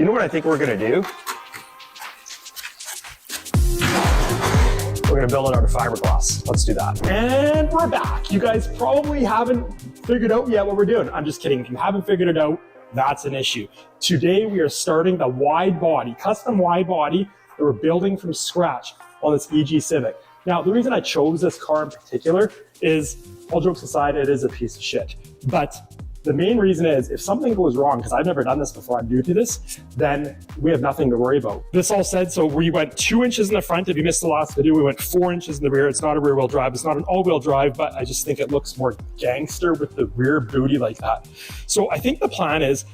You know what I think we're gonna do? We're gonna build it out of fiberglass. Let's do that. And we're back. You guys probably haven't figured out yet what we're doing. I'm just kidding. If you haven't figured it out, that's an issue. Today we are starting the wide body, custom wide body that we're building from scratch on this EG Civic. Now, the reason I chose this car in particular is, all jokes aside, it is a piece of shit. But the main reason is, if something goes wrong, because I've never done this before, I'm new to this, then we have nothing to worry about. This all said, so we went 2 inches in the front. If you missed the last video, we went 4 inches in the rear. It's not a rear wheel drive. It's not an all wheel drive, but I just think it looks more gangster with the rear booty like that. So I think the plan is,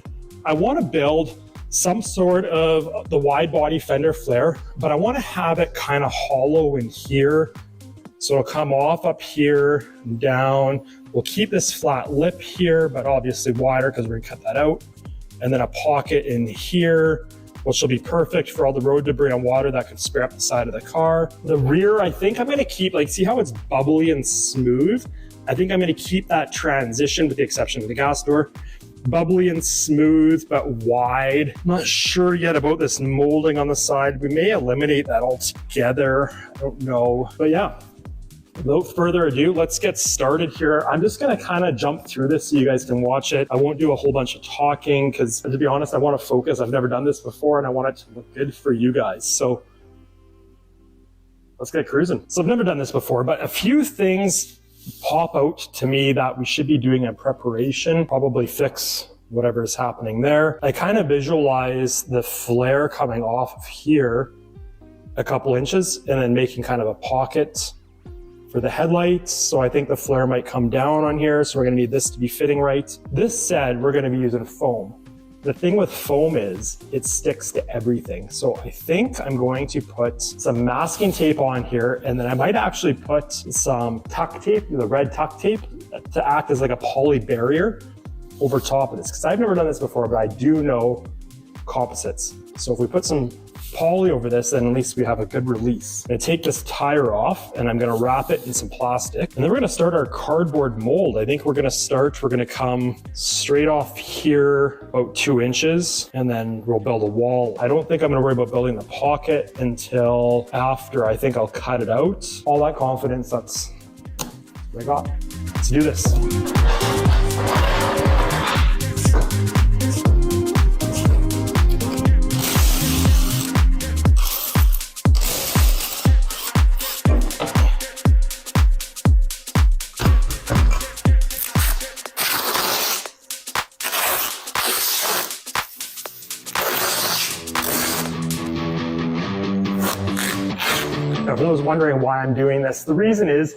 I want to build some sort of the wide body fender flare, but I want to have it kind of hollow in here. So it'll come off up here and down. We'll keep this flat lip here, but obviously wider because we're gonna cut that out. And then a pocket in here, which will be perfect for all the road debris and water that could spray up the side of the car. The rear, I think I'm gonna keep, like, see how it's bubbly and smooth? I think I'm gonna keep that transition with the exception of the gas door. Bubbly and smooth, but wide. I'm not sure yet about this molding on the side. We may eliminate that altogether. I don't know, but yeah. Without further ado, let's get started here. I'm just gonna kind of jump through this so you guys can watch it. I won't do a whole bunch of talking because, to be honest, I want to focus. I've never done this before and I want it to look good for you guys. So let's get cruising. So I've never done this before, but a few things pop out to me that we should be doing in preparation, probably fix whatever is happening there. I kind of visualize the flare coming off of here a couple inches and then making kind of a pocket for the headlights. So I think the flare might come down on here. So we're gonna need this to be fitting right. This said, we're gonna be using foam. The thing with foam is it sticks to everything. So I think I'm going to put some masking tape on here, and then I might actually put some tuck tape, the red tuck tape, to act as like a poly barrier over top of this. Because I've never done this before, but I do know composites. So if we put some poly over this, then at least we have a good release. I'm gonna take this tire off and I'm gonna wrap it in some plastic. And then we're gonna start our cardboard mold. I think we're gonna come straight off here about 2 inches, and then we'll build a wall. I don't think I'm gonna worry about building the pocket until after. I think I'll cut it out. All that confidence, that's what I got. Let's do this. For those wondering why I'm doing this, the reason is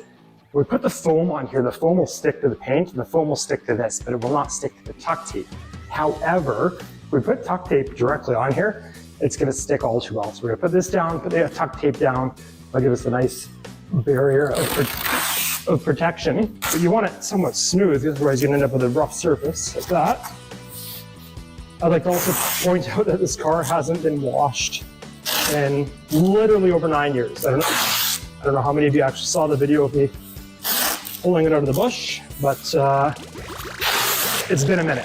we put the foam on here, the foam will stick to the paint, the foam will stick to this, but it will not stick to the tuck tape. However, if we put tuck tape directly on here, it's gonna stick all too well. So we're gonna put this down, put the tuck tape down, that'll give us a nice barrier of protection. But you want it somewhat smooth, otherwise you're gonna end up with a rough surface like that. I'd like to also point out that this car hasn't been washed in literally over 9 years. I don't know how many of you actually saw the video of me pulling it out of the bush, but it's been a minute.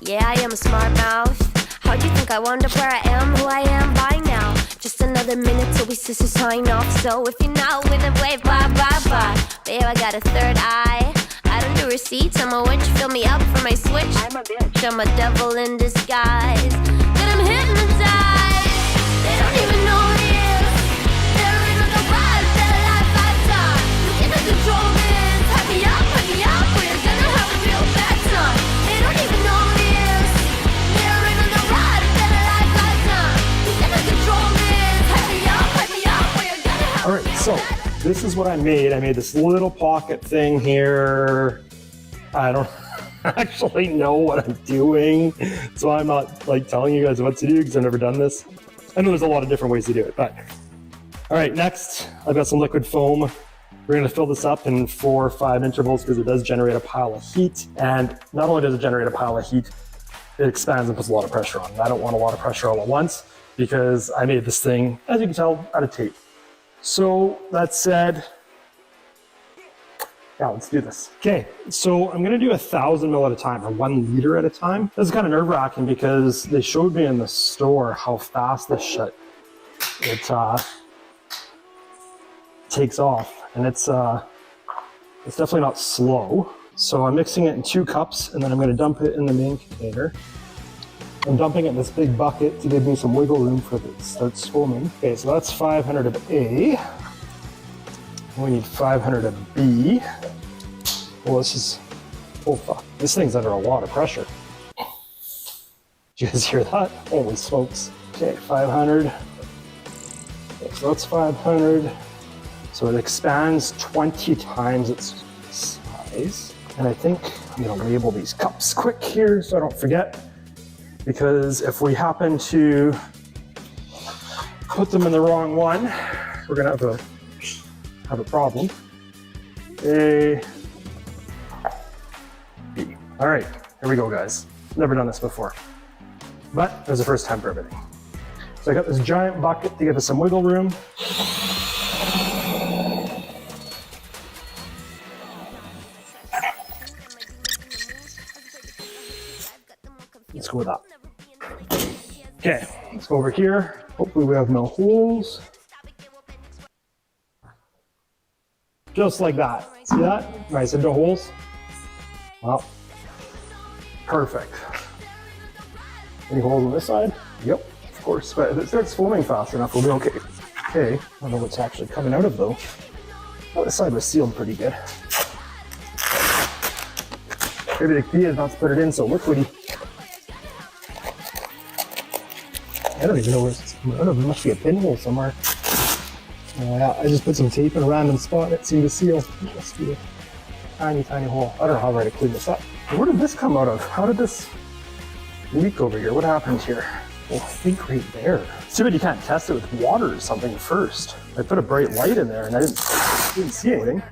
Yeah, I am a smart mouth. How do you think I wound up where I am, who I am by now? Just another minute till we sisters sign off. So if you're not winning, wave bye bye bye. Babe, I got a third eye. I don't do receipts. I'm a witch. Fill me up for my switch. I'm a bitch. I'm a devil in disguise. But I'm hypnotized. They don't even know what it is. They're in on the ride of their life lifetime. You get the control is. Hype me up, or you're gonna have a real bad time. They don't even know what it is. They're in on the ride of their life lifetime. You get the control is. Hype me up, or you're gonna have All right, so this is what I made. I made this little pocket thing here. I don't actually know what I'm doing, so I'm not like telling you guys what to do because I've never done this. I know there's a lot of different ways to do it, but all right, next I've got some liquid foam. We're gonna fill this up in 4 or 5 intervals because it does generate a pile of heat. And not only does it generate a pile of heat, it expands and puts a lot of pressure on. And I don't want a lot of pressure all at once because I made this thing, as you can tell, out of tape. So that said, yeah, let's do this. Okay, so I'm gonna do 1,000 mil at a time, or 1 liter at a time. This is kind of nerve-wracking because they showed me in the store how fast this shit it takes off, and it's definitely not slow. So I'm mixing it in 2 cups, and then I'm gonna dump it in the main container. I'm dumping it in this big bucket to give me some wiggle room for it to start swimming. Okay, so that's 500 of A. We need 500 of B. Well, this is, oh fuck, this thing's under a lot of pressure. Did you guys hear that? Holy smokes. Okay, 500. Okay, so that's 500. So it expands 20 times its size. And I think I'm gonna label these cups quick here so I don't forget. Because if we happen to put them in the wrong one, we're gonna have a problem. A, B. All right, here we go, guys. Never done this before, but it was the first time for everything. So I got this giant bucket to give us some wiggle room. Let's go with that. Okay, let's go over here. Hopefully we have no holes. Just like that. See that? Nice into holes. Well, perfect. Any holes on this side? Yep, of course. But if it starts foaming fast enough, we'll be okay. Okay, I don't know what's actually coming out of though. Oh, this side was sealed pretty good. Maybe the key is not to put it in so liquidy. I don't even know where it's coming out of. There must be a pinhole somewhere. Yeah, I just put some tape in a random spot and it seemed to seal. It must be a tiny, tiny hole. I don't know how right to clean this up. Where did this come out of? How did this leak over here? What happened here? Well, I think right there. It's too bad you can't test it with water or something first. I put a bright light in there and I didn't see anything.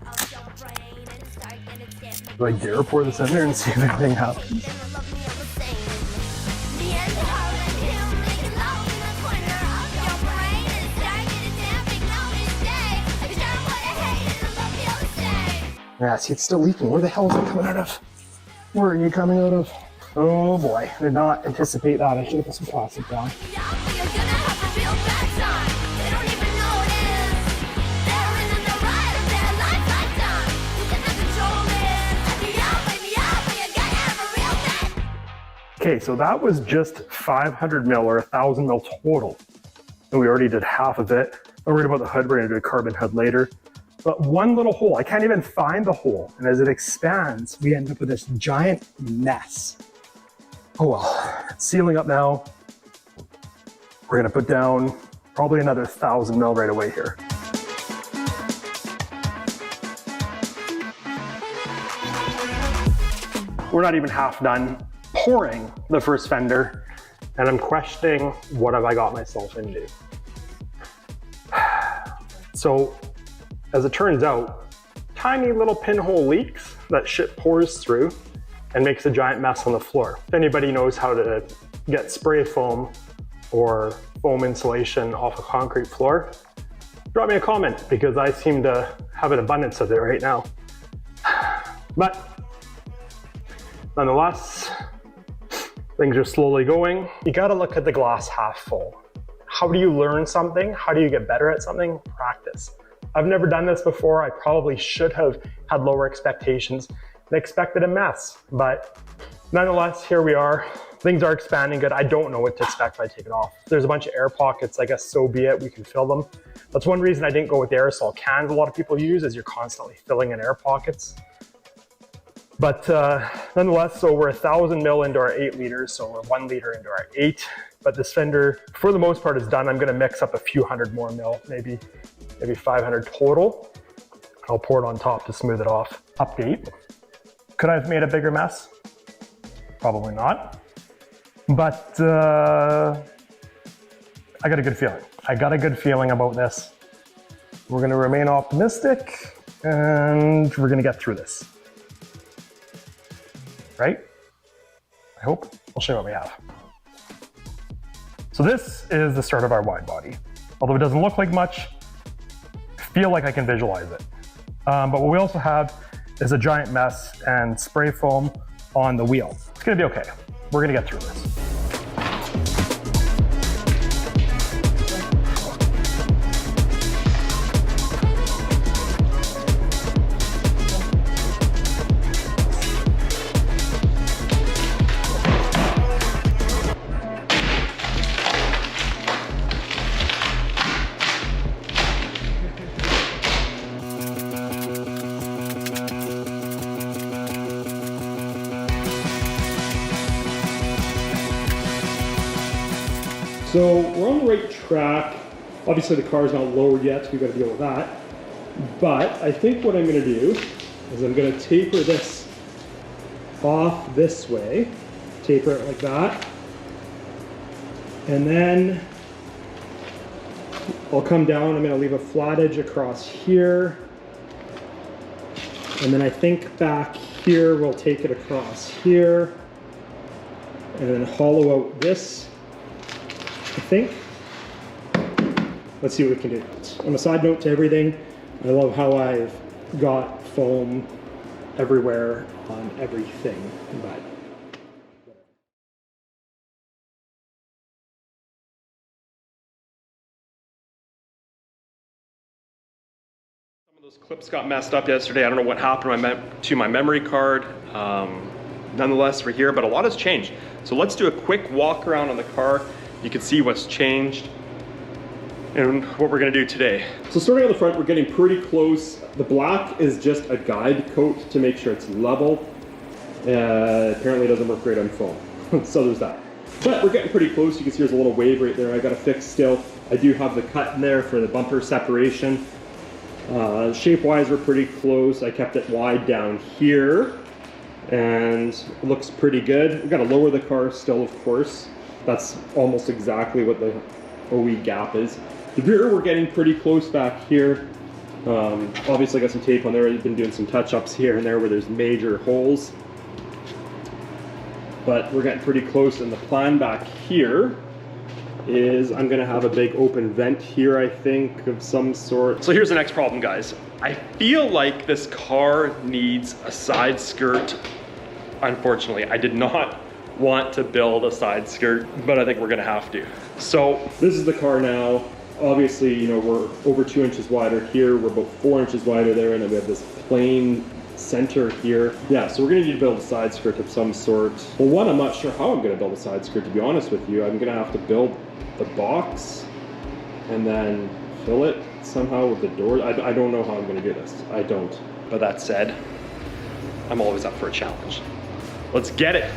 Do I dare pour this in there and see if anything happens? Yeah, see, it's still leaking. Where the hell is it coming out of? Where are you coming out of? Oh boy, I did not anticipate that. I should have put some plastic down. Okay, so that was just 500 mil or 1,000 mil total. And we already did half of it. I'm worried about the hood. We're gonna do a carbon hood later. But one little hole, I can't even find the hole. And as it expands, we end up with this giant mess. Oh well, it's sealing up now. We're gonna put down probably another 1,000 mil right away here. We're not even half done pouring the first fender, and I'm questioning what have I got myself into. So, as it turns out, tiny little pinhole leaks that shit pours through and makes a giant mess on the floor. If anybody knows how to get spray foam or foam insulation off a concrete floor, drop me a comment because I seem to have an abundance of it right now. But nonetheless, things are slowly going. You gotta look at the glass half full. How do you learn something? How do you get better at something? Practice. I've never done this before. I probably should have had lower expectations and expected a mess, but nonetheless, here we are. Things are expanding good. I don't know what to expect if I take it off. If there's a bunch of air pockets, I guess so be it, we can fill them. That's one reason I didn't go with the aerosol cans a lot of people use, is you're constantly filling in air pockets. But nonetheless, so we're 1,000 mil into our 8 liters, so we're 1 liter into our 8. But this fender, for the most part, is done. I'm gonna mix up a few hundred more mil, maybe 500 total. I'll pour it on top to smooth it off. Update. Could I have made a bigger mess? Probably not. But I got a good feeling. I got a good feeling about this. We're gonna remain optimistic and we're gonna get through this. Right? I hope. We'll show you what we have. So this is the start of our wide body. Although it doesn't look like much, feel like I can visualize it. But what we also have is a giant mess and spray foam on the wheel. It's gonna be okay. We're gonna get through this. So we're on the right track. Obviously the car's not lowered yet, so we've got to deal with that. But I think what I'm going to do is I'm going to taper this off this way. Taper it like that. And then I'll come down, I'm going to leave a flat edge across here. And then I think back here we'll take it across here. And then hollow out this, I think. Let's see what we can do. On a side note to everything, I love how I've got foam everywhere on everything, but some of those clips got messed up yesterday. I don't know what happened to my memory card. Nonetheless, we're here, but a lot has changed. So let's do a quick walk around on the car. You can see what's changed and what we're gonna do today. So starting on the front, we're getting pretty close. The black is just a guide coat to make sure it's level. Apparently it doesn't work great on foam, so there's that. But we're getting pretty close. You can see there's a little wave right there. I got to fix still. I do have the cut in there for the bumper separation. Shape-wise, we're pretty close. I kept it wide down here, and it looks pretty good. We've got to lower the car still, of course. That's almost exactly what the OE gap is. The rear, we're getting pretty close back here. Obviously, I got some tape on there. I've been doing some touch-ups here and there where there's major holes. But we're getting pretty close, and the plan back here is I'm gonna have a big open vent here, I think, of some sort. So here's the next problem, guys. I feel like this car needs a side skirt. Unfortunately, I did not want to build a side skirt, but I think we're gonna have to. So this is the car now. Obviously, you know, we're over 2 inches wider here. We're about 4 inches wider there, and then we have this plain center here. Yeah, so we're gonna need to build a side skirt of some sort. Well, one, I'm not sure how I'm gonna build a side skirt, to be honest with you. I'm gonna have to build the box and then fill it somehow with the door. I don't know how I'm gonna do this. I don't. But that said, I'm always up for a challenge. Let's get it.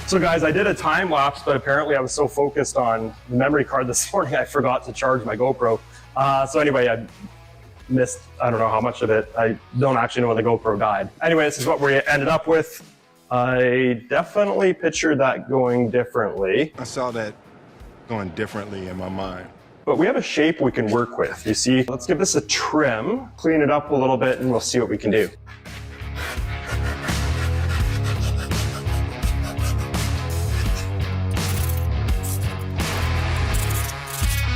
So guys, I did a time lapse, but apparently I was so focused on the memory card this morning, I forgot to charge my GoPro. So anyway, I missed, I don't know how much of it. I don't actually know when the GoPro died. Anyway, this is what we ended up with. I definitely pictured that going differently. I saw that going differently in my mind. But we have a shape we can work with, you see. Let's give this a trim, clean it up a little bit, and we'll see what we can do.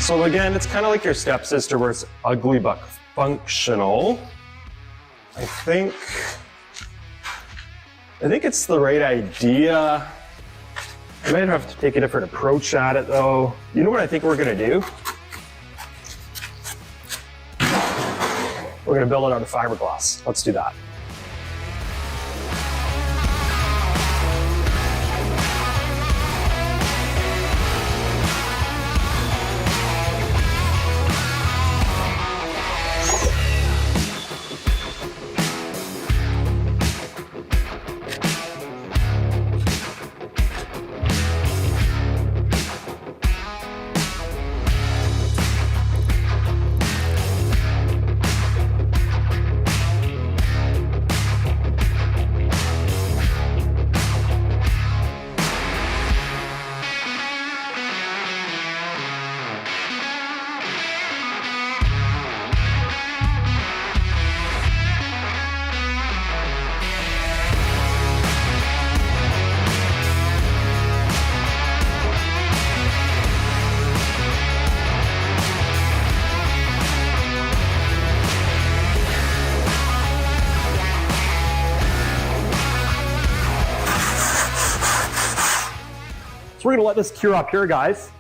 So again, it's kind of like your stepsister where it's ugly but functional. I think it's the right idea. I might have to take a different approach at it though. You know what I think we're gonna do? We're gonna build it out of fiberglass. Let's do that. So we're gonna let this cure up here, guys.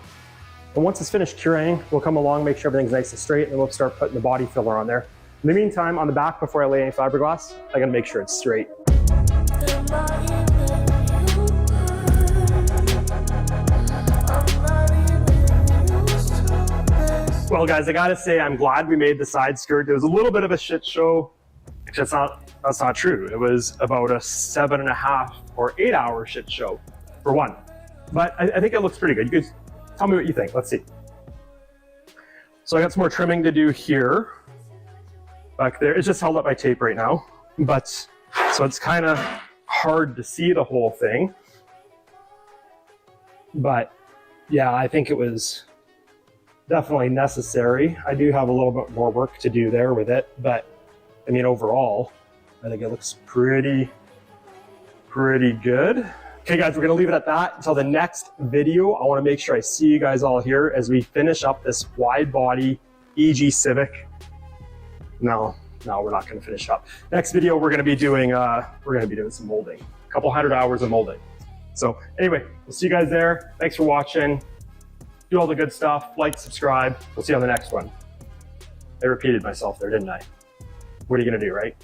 And once it's finished curing, we'll come along, make sure everything's nice and straight, and then we'll start putting the body filler on there. In the meantime, on the back, before I lay any fiberglass, I gotta make sure it's straight. Well, guys, I gotta say, I'm glad we made the side skirt. It was a little bit of a shit show. Actually, that's not true. It was about a 7.5 or 8 hour shit show for one. But I think it looks pretty good. You guys tell me what you think. Let's see. So I got some more trimming to do here. Back there. It's just held up by tape right now. But so it's kind of hard to see the whole thing. But yeah, I think it was definitely necessary. I do have a little bit more work to do there with it, but I mean, overall, I think it looks pretty good. Okay, guys, we're gonna leave it at that until the next video. I wanna make sure I see you guys all here as we finish up this wide body EG Civic. No, we're not gonna finish up. Next video, we're gonna be doing some molding, a couple 100 hours of molding. So anyway, we'll see you guys there. Thanks for watching. Do all the good stuff, like, subscribe. We'll see you on the next one. I repeated myself there, didn't I? What are you gonna do, right?